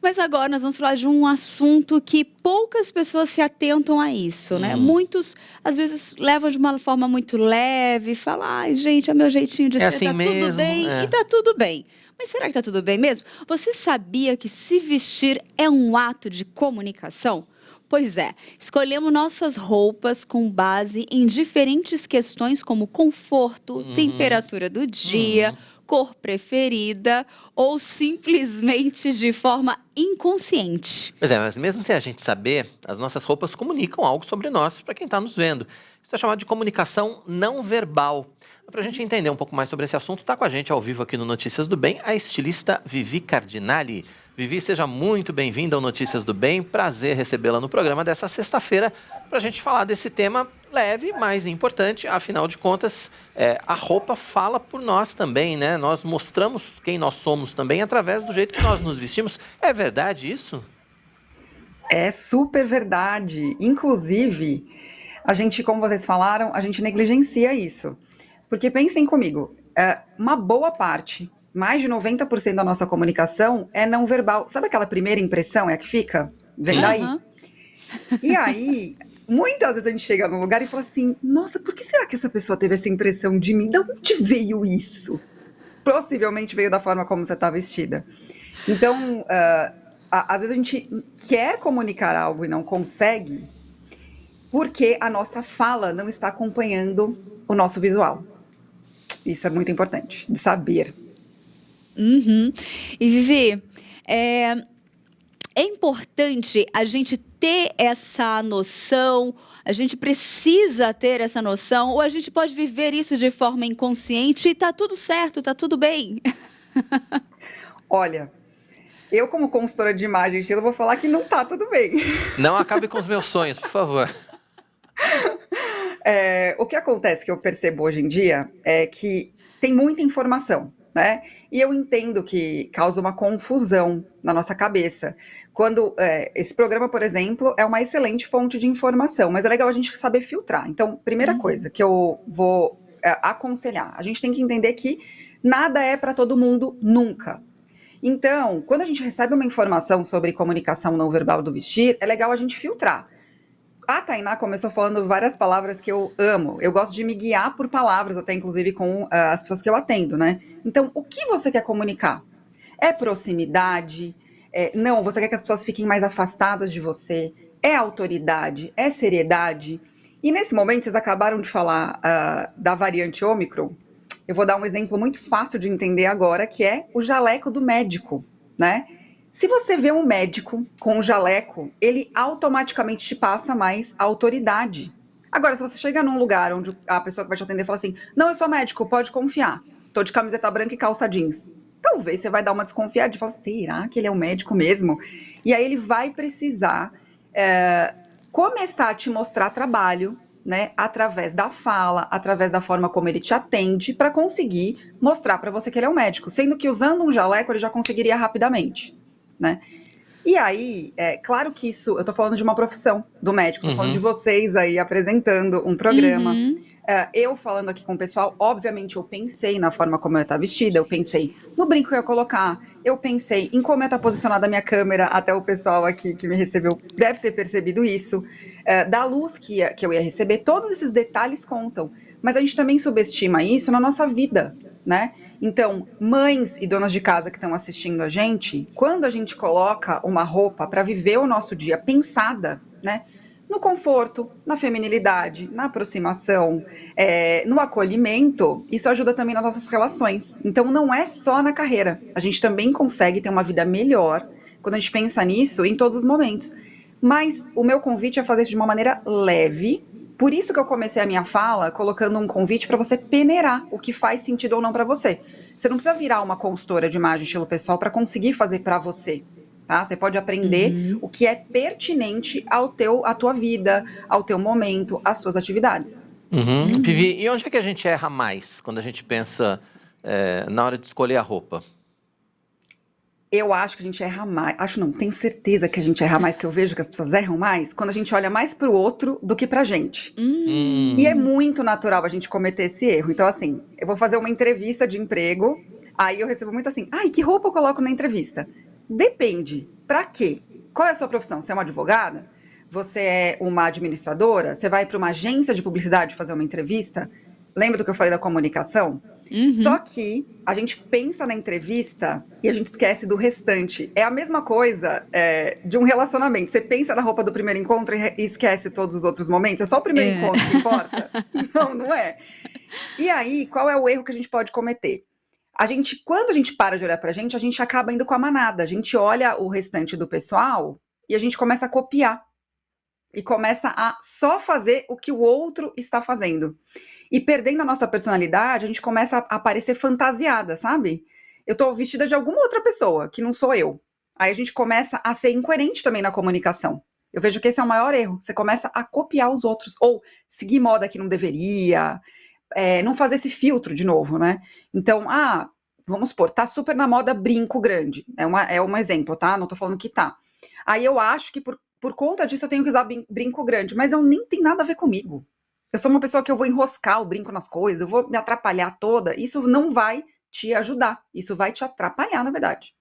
Mas agora nós vamos falar de um assunto que poucas pessoas se atentam a isso, né? Muitos, às vezes, levam de uma forma muito leve, falam, ai, gente, é meu jeitinho de É ser, assim tá tudo mesmo, bem, e é. tá tudo bem. Mas será que tá tudo bem mesmo? Você sabia que se vestir é um ato de comunicação? Pois é, escolhemos nossas roupas com base em diferentes questões como conforto, temperatura do dia, cor preferida ou simplesmente de forma inconsciente. Pois é, mas mesmo sem a gente saber, as nossas roupas comunicam algo sobre nós para quem está nos vendo. Isso é chamado de comunicação não verbal. Para a gente entender um pouco mais sobre esse assunto, está com a gente ao vivo aqui no Notícias do Bem a estilista Vivi Cardinali. Vivi, seja muito bem-vinda ao Notícias do Bem. Prazer recebê-la no programa dessa sexta-feira para a gente falar desse tema leve, mas importante. Afinal de contas, a roupa fala por nós também, né? Nós mostramos quem nós somos também através do jeito que nós nos vestimos. É verdade isso? É super verdade. Inclusive, a gente, como vocês falaram, a gente negligencia isso. Porque pensem comigo, uma boa parte, mais de 90% da nossa comunicação é não verbal. Sabe aquela primeira impressão, é a que fica? Vem daí. Aham. E aí, muitas vezes a gente chega num lugar e fala assim, nossa, por que será que essa pessoa teve essa impressão de mim? De onde veio isso? Possivelmente veio da forma como você está vestida. Então, às vezes a gente quer comunicar algo e não consegue, porque a nossa fala não está acompanhando o nosso visual. Isso é muito importante, de saber. Uhum. E Vivi, é importante a gente ter essa noção, a gente precisa ter essa noção, ou a gente pode viver isso de forma inconsciente e tá tudo certo, tá tudo bem. Olha, eu como consultora de imagem e estilo vou falar que não tá tudo bem. Não acabe com os meus sonhos, por favor. O que acontece que eu percebo hoje em dia é que tem muita informação, né? E eu entendo que causa uma confusão na nossa cabeça. Quando esse programa, por exemplo, é uma excelente fonte de informação, mas é legal a gente saber filtrar. Então, primeira coisa que eu vou aconselhar, a gente tem que entender que nada é para todo mundo nunca. Então, quando a gente recebe uma informação sobre comunicação não verbal do vestir, é legal a gente filtrar. A Tainá começou falando várias palavras que eu amo. Eu gosto de me guiar por palavras, até inclusive com as pessoas que eu atendo, né? Então, o que você quer comunicar? É proximidade? Não, você quer que as pessoas fiquem mais afastadas de você? É autoridade? É seriedade? E nesse momento, vocês acabaram de falar da variante Ômicron. Eu vou dar um exemplo muito fácil de entender agora, que é o jaleco do médico, né? Se você vê um médico com um jaleco, ele automaticamente te passa mais autoridade. Agora, se você chega num lugar onde a pessoa que vai te atender fala assim, não, eu sou médico, pode confiar, tô de camiseta branca e calça jeans. Talvez você vai dar uma desconfiada e falar, será que ele é um médico mesmo? E aí ele vai precisar começar a te mostrar trabalho, né, através da fala, através da forma como ele te atende, para conseguir mostrar para você que ele é um médico, sendo que usando um jaleco ele já conseguiria rapidamente, né? E aí, claro que isso, eu tô falando de uma profissão do médico, tô falando de vocês aí apresentando um programa, eu falando aqui com o pessoal, obviamente eu pensei na forma como eu ia estar vestida, eu pensei no brinco que eu ia colocar, eu pensei em como ia estar posicionada a minha câmera, até o pessoal aqui que me recebeu deve ter percebido isso, da luz que eu ia receber, todos esses detalhes contam, mas a gente também subestima isso na nossa vida, né? Então, mães e donas de casa que estão assistindo a gente, quando a gente coloca uma roupa para viver o nosso dia pensada, né? No conforto, na feminilidade, na aproximação, no acolhimento, isso ajuda também nas nossas relações. Então, não é só na carreira. A gente também consegue ter uma vida melhor quando a gente pensa nisso em todos os momentos. Mas o meu convite é fazer isso de uma maneira leve. Por isso que eu comecei a minha fala colocando um convite para você peneirar o que faz sentido ou não para você. Você não precisa virar uma consultora de imagem estilo pessoal para conseguir fazer para você. Tá? Você pode aprender o que é pertinente à tua vida, ao teu momento, às suas atividades. Vivi, e onde é que a gente erra mais quando a gente pensa na hora de escolher a roupa? Eu acho que a gente erra mais, tenho certeza que a gente erra mais, que eu vejo que as pessoas erram mais, quando a gente olha mais pro outro do que pra gente. E é muito natural a gente cometer esse erro. Então, assim, eu vou fazer uma entrevista de emprego, aí eu recebo muito assim, ai, que roupa eu coloco na entrevista? Depende. Pra quê? Qual é a sua profissão? Você é uma advogada? Você é uma administradora? Você vai para uma agência de publicidade fazer uma entrevista? Lembra do que eu falei da comunicação? Só que a gente pensa na entrevista e a gente esquece do restante. É a mesma coisa de um relacionamento. Você pensa na roupa do primeiro encontro e esquece todos os outros momentos. É só o primeiro encontro que importa? Não, não é. E aí, qual é o erro que a gente pode cometer? Quando a gente para de olhar pra gente acaba indo com a manada. A gente olha o restante do pessoal e a gente começa a copiar. E começa a só fazer o que o outro está fazendo. E perdendo a nossa personalidade, a gente começa a parecer fantasiada, sabe? Eu tô vestida de alguma outra pessoa, que não sou eu. Aí a gente começa a ser incoerente também na comunicação. Eu vejo que esse é o maior erro. Você começa a copiar os outros, ou seguir moda que não deveria, não fazer esse filtro de novo, né? Então, vamos supor, tá super na moda brinco grande. É um exemplo, tá? Não tô falando que tá. Aí eu acho que por conta disso eu tenho que usar brinco grande, mas eu nem tem nada a ver comigo. Eu sou uma pessoa que eu vou enroscar o brinco nas coisas, eu vou me atrapalhar toda. Isso não vai te ajudar, isso vai te atrapalhar, na verdade.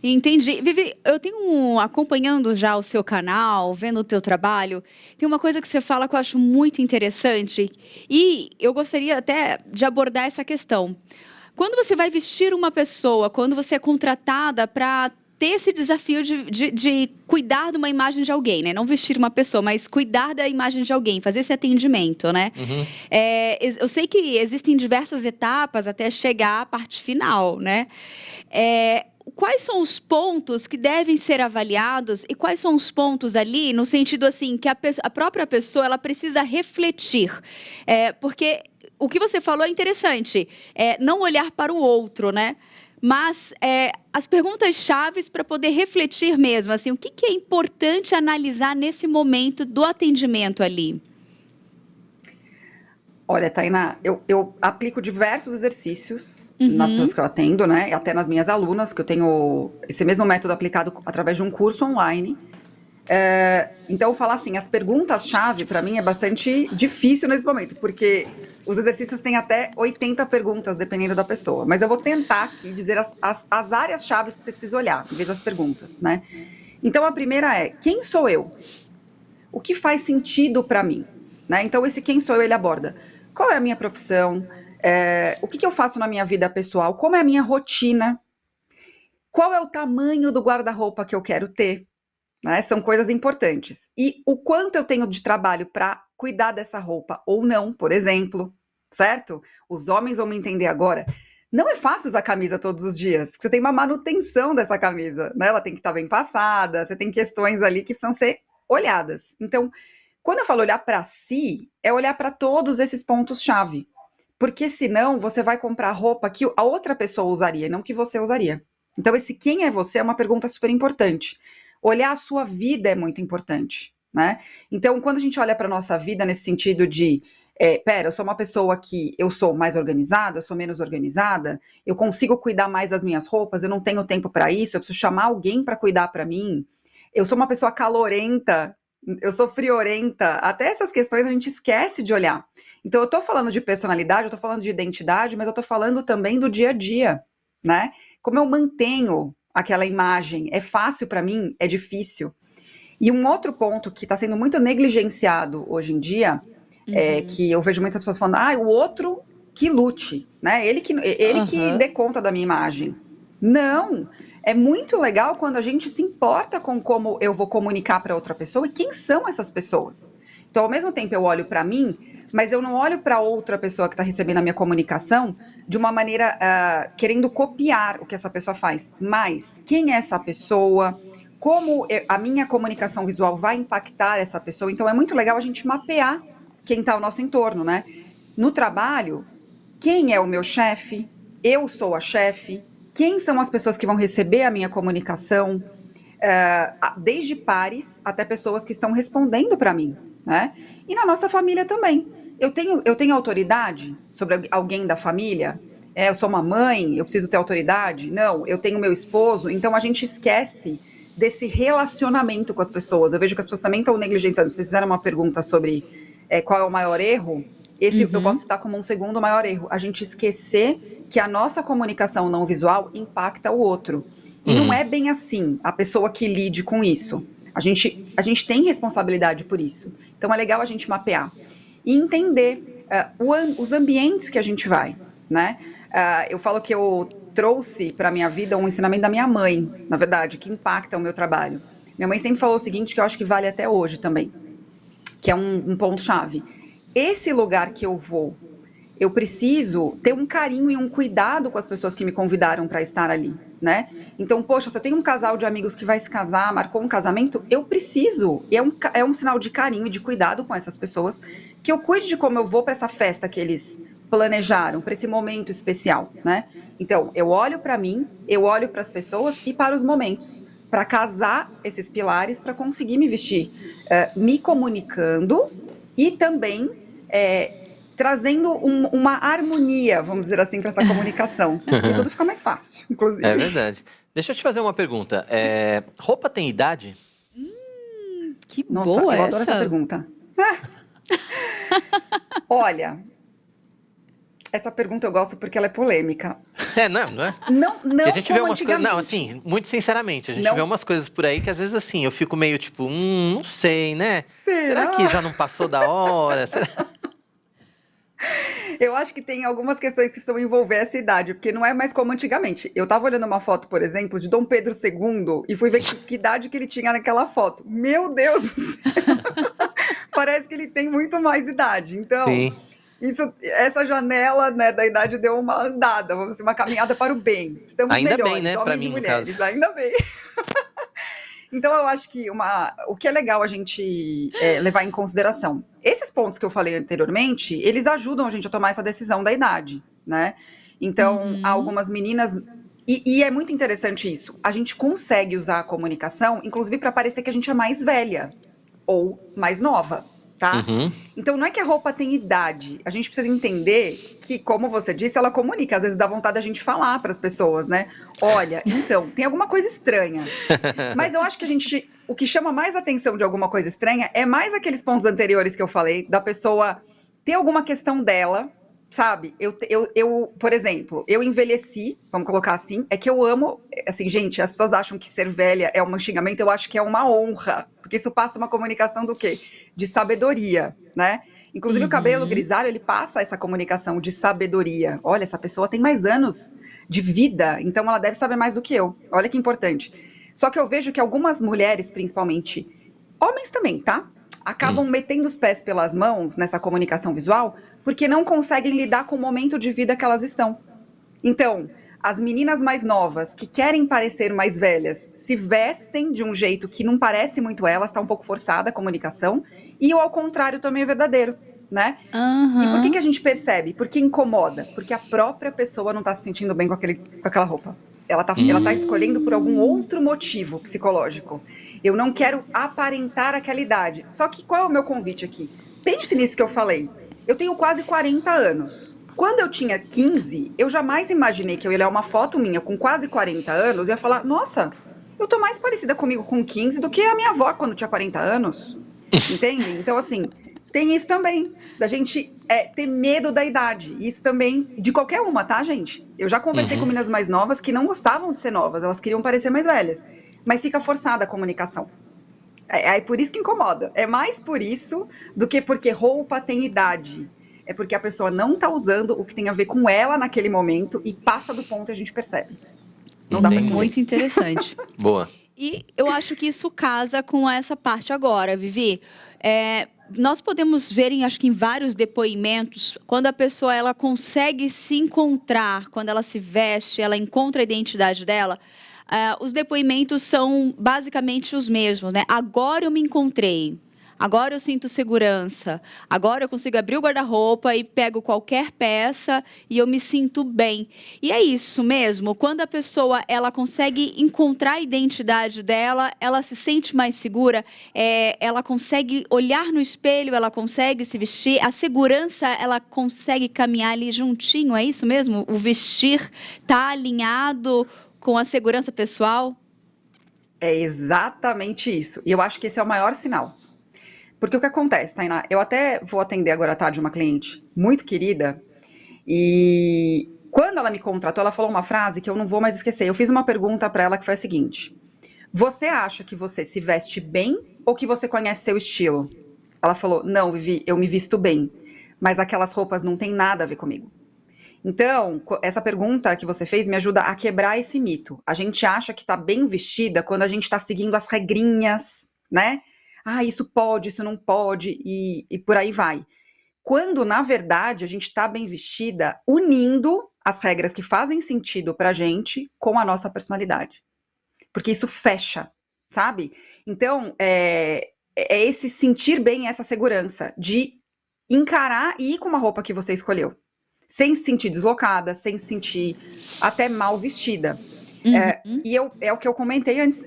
Entendi. Vivi, eu tenho acompanhando já o seu canal, vendo o teu trabalho, tem uma coisa que você fala que eu acho muito interessante e eu gostaria até de abordar essa questão. Quando você vai vestir uma pessoa, quando você é contratada para ter esse desafio de cuidar de uma imagem de alguém, né? Não vestir uma pessoa, mas cuidar da imagem de alguém, fazer esse atendimento, né? Eu sei que existem diversas etapas até chegar à parte final, né? Quais são os pontos que devem ser avaliados e quais são os pontos ali, no sentido assim, que a própria pessoa ela precisa refletir? Porque o que você falou é interessante, não olhar para o outro, né? Mas as perguntas chaves para poder refletir mesmo, assim, o que é importante analisar nesse momento do atendimento ali? Olha, Tainá, eu aplico diversos exercícios nas pessoas que eu atendo, né? E até nas minhas alunas, que eu tenho esse mesmo método aplicado através de um curso online. Então, eu falo assim, as perguntas-chave, para mim, é bastante difícil nesse momento, porque os exercícios têm até 80 perguntas, dependendo da pessoa. Mas eu vou tentar aqui dizer as áreas-chave que você precisa olhar, em vez das perguntas, né? Então, a primeira é, quem sou eu? O que faz sentido para mim? Né? Então, esse quem sou eu, ele aborda qual é a minha profissão, o que eu faço na minha vida pessoal, como é a minha rotina, qual é o tamanho do guarda-roupa que eu quero ter, né? São coisas importantes. E o quanto eu tenho de trabalho para cuidar dessa roupa ou não, por exemplo, certo? Os homens vão me entender agora. Não é fácil usar camisa todos os dias, porque você tem uma manutenção dessa camisa, né? Ela tem que estar bem passada, você tem questões ali que precisam ser olhadas. Então, quando eu falo olhar para si, é olhar para todos esses pontos-chave. Porque senão você vai comprar roupa que a outra pessoa usaria, não que você usaria. Então, esse quem é você é uma pergunta super importante. Olhar a sua vida é muito importante, né? Então, quando a gente olha para a nossa vida nesse sentido de, eu sou uma pessoa que eu sou mais organizada, eu sou menos organizada, eu consigo cuidar mais das minhas roupas, eu não tenho tempo para isso, eu preciso chamar alguém para cuidar para mim, eu sou uma pessoa calorenta, eu sou friorenta, até essas questões a gente esquece de olhar. Então, eu tô falando de personalidade, eu tô falando de identidade, mas eu tô falando também do dia a dia, né? Como eu mantenho aquela imagem, é fácil para mim, é difícil. E um outro ponto que está sendo muito negligenciado hoje em dia, que eu vejo muitas pessoas falando, o outro que lute, né? Ele que dê conta da minha imagem. Não! É muito legal quando a gente se importa com como eu vou comunicar para outra pessoa e quem são essas pessoas. Então, ao mesmo tempo, eu olho para mim, mas eu não olho para outra pessoa que está recebendo a minha comunicação de uma maneira querendo copiar o que essa pessoa faz. Mas quem é essa pessoa? Como a minha comunicação visual vai impactar essa pessoa? Então, é muito legal a gente mapear quem está ao nosso entorno, né? No trabalho, quem é o meu chefe? Eu sou a chefe? Quem são as pessoas que vão receber a minha comunicação? Desde pares até pessoas que estão respondendo para mim, né? E na nossa família também. Eu tenho autoridade sobre alguém da família? Eu sou uma mãe, eu preciso ter autoridade? Não, eu tenho meu esposo. Então a gente esquece desse relacionamento com as pessoas. Eu vejo que as pessoas também estão negligenciando. Vocês fizeram uma pergunta sobre qual é o maior erro. Esse eu posso citar como um segundo maior erro. A gente esquecer que a nossa comunicação não visual impacta o outro. E não é bem assim, a pessoa que lide com isso. A gente tem responsabilidade por isso. Então é legal a gente mapear e entender os ambientes que a gente vai, né? Eu falo que eu trouxe para a minha vida um ensinamento da minha mãe, na verdade, que impacta o meu trabalho. Minha mãe sempre falou o seguinte, que eu acho que vale até hoje também, que é um ponto-chave. Esse lugar que eu vou, eu preciso ter um carinho e um cuidado com as pessoas que me convidaram para estar ali, né? Então, poxa, se eu tenho um casal de amigos que vai se casar, marcou um casamento, eu preciso, é um sinal de carinho e de cuidado com essas pessoas, que eu cuide de como eu vou para essa festa que eles planejaram, para esse momento especial, né? Então, eu olho para mim, eu olho para as pessoas e para os momentos, para casar esses pilares, para conseguir me vestir, me comunicando e também trazendo uma harmonia, vamos dizer assim, para essa comunicação. E tudo fica mais fácil, inclusive. É verdade. Deixa eu te fazer uma pergunta. Roupa tem idade? Que Nossa, boa eu adoro essa pergunta. Olha, essa pergunta eu gosto porque ela é polêmica. Não é? Não Porque a gente vê como umas coisas. Não, antigamente. assim, muito sinceramente, a gente Não. vê umas coisas por aí que às vezes assim, eu fico meio tipo, não sei, né? Será? Será que já não passou da hora? Será? Eu acho que tem algumas questões que precisam envolver essa idade, porque não é mais como antigamente. Eu tava olhando uma foto, por exemplo, de Dom Pedro II e fui ver que idade que ele tinha naquela foto. Meu Deus do céu! Parece que ele tem muito mais idade. Então, Sim. essa janela, né, da idade deu uma andada, vamos dizer, uma caminhada para o bem. Estamos Ainda bem, melhores, né, pra homens mim, e no mulheres, caso. ainda bem. Então, eu acho que o que é legal a gente levar em consideração. Esses pontos que eu falei anteriormente, eles ajudam a gente a tomar essa decisão da idade, né? Então, algumas meninas... E é muito interessante isso. A gente consegue usar a comunicação, inclusive para parecer que a gente é mais velha ou mais nova, tá? Uhum. Então, não é que a roupa tem idade. A gente precisa entender que, como você disse, ela comunica. Às vezes dá vontade da gente falar para as pessoas, né? Olha, então, tem alguma coisa estranha. Mas eu acho que o que chama mais atenção de alguma coisa estranha é mais aqueles pontos anteriores que eu falei, da pessoa ter alguma questão dela, sabe? Por exemplo, eu envelheci, vamos colocar assim, é que eu amo, assim, gente, as pessoas acham que ser velha é um xingamento, eu acho que é uma honra, porque isso passa uma comunicação do quê? De sabedoria, né? Inclusive o cabelo grisalho, ele passa essa comunicação de sabedoria. Olha, essa pessoa tem mais anos de vida, então ela deve saber mais do que eu. Olha que importante. Só que eu vejo que algumas mulheres, principalmente, homens também, tá? Acabam metendo os pés pelas mãos nessa comunicação visual porque não conseguem lidar com o momento de vida que elas estão. Então, as meninas mais novas que querem parecer mais velhas se vestem de um jeito que não parece muito elas, está um pouco forçada a comunicação, e o ao contrário também é verdadeiro, né? E por que a gente percebe? Porque incomoda, porque a própria pessoa não está se sentindo bem com aquela roupa. Ela tá escolhendo por algum outro motivo psicológico. Eu não quero aparentar aquela idade. Só que qual é o meu convite aqui? Pense nisso que eu falei. Eu tenho quase 40 anos. Quando eu tinha 15, eu jamais imaginei que eu ia olhar uma foto minha com quase 40 anos e ia falar, nossa, eu tô mais parecida comigo com 15 do que a minha avó quando tinha 40 anos. Entende? Então, assim, tem isso também, da gente ter medo da idade. Isso também, de qualquer uma, tá, gente? Eu já conversei com meninas mais novas que não gostavam de ser novas, elas queriam parecer mais velhas. Mas fica forçada a comunicação. É por isso que incomoda. É mais por isso do que porque roupa tem idade. É porque a pessoa não tá usando o que tem a ver com ela naquele momento e passa do ponto e a gente percebe. Não dá pra esconder. Muito interessante. Boa. E eu acho que isso casa com essa parte agora, Vivi. Nós podemos ver, acho que em vários depoimentos, quando a pessoa ela consegue se encontrar, quando ela se veste, ela encontra a identidade dela, os depoimentos são basicamente os mesmos, né? Agora eu me encontrei. Agora eu sinto segurança. Agora eu consigo abrir o guarda-roupa e pego qualquer peça e eu me sinto bem. E é isso mesmo. Quando a pessoa ela consegue encontrar a identidade dela, ela se sente mais segura. Ela consegue olhar no espelho, ela consegue se vestir. A segurança ela consegue caminhar ali juntinho. É isso mesmo? O vestir tá alinhado com a segurança pessoal? É exatamente isso. E eu acho que esse é o maior sinal. Porque o que acontece, Tainá? Eu até vou atender agora à tarde uma cliente muito querida e quando ela me contratou, ela falou uma frase que eu não vou mais esquecer. Eu fiz uma pergunta para ela que foi a seguinte: você acha que você se veste bem ou que você conhece seu estilo? Ela falou: não, Vivi, eu me visto bem, mas aquelas roupas não têm nada a ver comigo. Então, essa pergunta que você fez me ajuda a quebrar esse mito. A gente acha que tá bem vestida quando a gente tá seguindo as regrinhas, né? Ah, isso pode, isso não pode, e por aí vai. Quando, na verdade, a gente tá bem vestida unindo as regras que fazem sentido pra gente com a nossa personalidade. Porque isso fecha, sabe? Então, é esse sentir bem, essa segurança de encarar e ir com uma roupa que você escolheu. Sem se sentir deslocada, sem se sentir até mal vestida. Uhum. É o que eu comentei antes.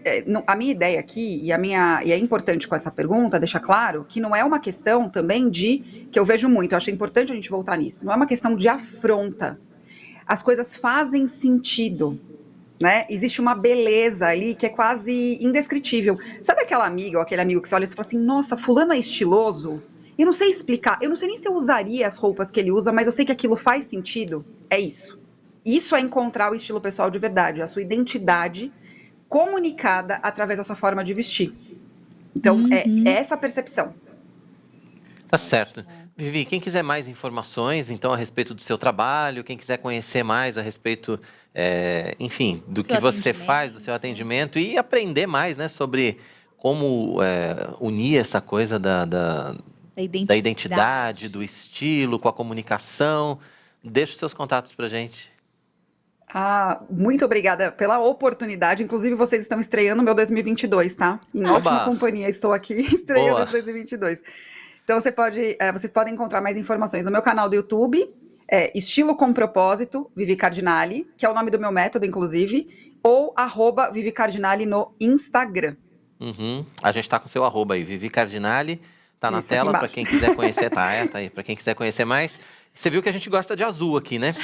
A minha ideia aqui, e é importante com essa pergunta, deixar claro que não é uma questão também que eu vejo muito, eu acho importante a gente voltar nisso, não é uma questão de afronta. As coisas fazem sentido, né? Existe uma beleza ali que é quase indescritível. Sabe aquela amiga ou aquele amigo que você olha e fala assim, nossa, fulano é estiloso? Eu não sei explicar, eu não sei nem se eu usaria as roupas que ele usa, mas eu sei que aquilo faz sentido. É isso. Isso é encontrar o estilo pessoal de verdade, a sua identidade comunicada através da sua forma de vestir. Então, é Uhum. essa percepção. Tá certo. Vivi, quem quiser mais informações, então, a respeito do seu trabalho, quem quiser conhecer mais a respeito, enfim, do Seu que você faz, do seu atendimento. atendimento e aprender mais, né, sobre como unir essa coisa Da da identidade, do estilo, com a comunicação, deixa os seus contatos pra gente. Ah, muito obrigada pela oportunidade. Inclusive, vocês estão estreando o meu 2022, tá? Em ótima Oba! companhia, estou aqui estreando Boa! esse 2022. Então, vocês podem encontrar mais informações no meu canal do YouTube, Estilo com Propósito, Vivi Cardinale, que é o nome do meu método, inclusive, ou @Vivi Cardinale no Instagram. Uhum. A gente tá com seu arroba aí, Vivi Cardinale, tá na Isso, aqui tela para embaixo. quem quiser conhecer, tá aí, para quem quiser conhecer mais. Você viu que a gente gosta de azul aqui, né?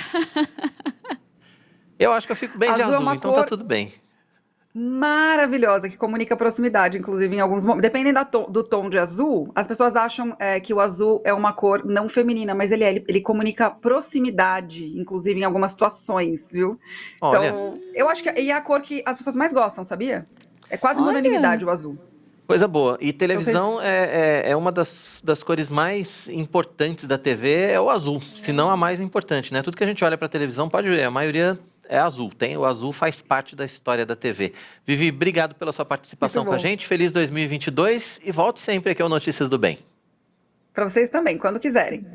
Eu acho que eu fico bem de Azul é azul, uma então tá cor tudo bem. maravilhosa, que comunica proximidade, inclusive em alguns momentos. Dependendo do tom de azul, as pessoas acham que o azul é uma cor não feminina, mas ele comunica proximidade, inclusive em algumas situações, viu? Olha, Então, eu acho que é a cor que as pessoas mais gostam, sabia? É quase uma Olha, unanimidade o azul. coisa boa. E Então, televisão vocês. é uma das cores mais importantes da TV, é o azul, se não a mais importante, né? Tudo que a gente olha para televisão, pode ver, a maioria é azul. O azul faz parte da história da TV. Vivi, obrigado pela sua Muito participação com a bom. gente. Feliz 2022 e volte sempre aqui ao Notícias do Bem. Para vocês também, quando quiserem.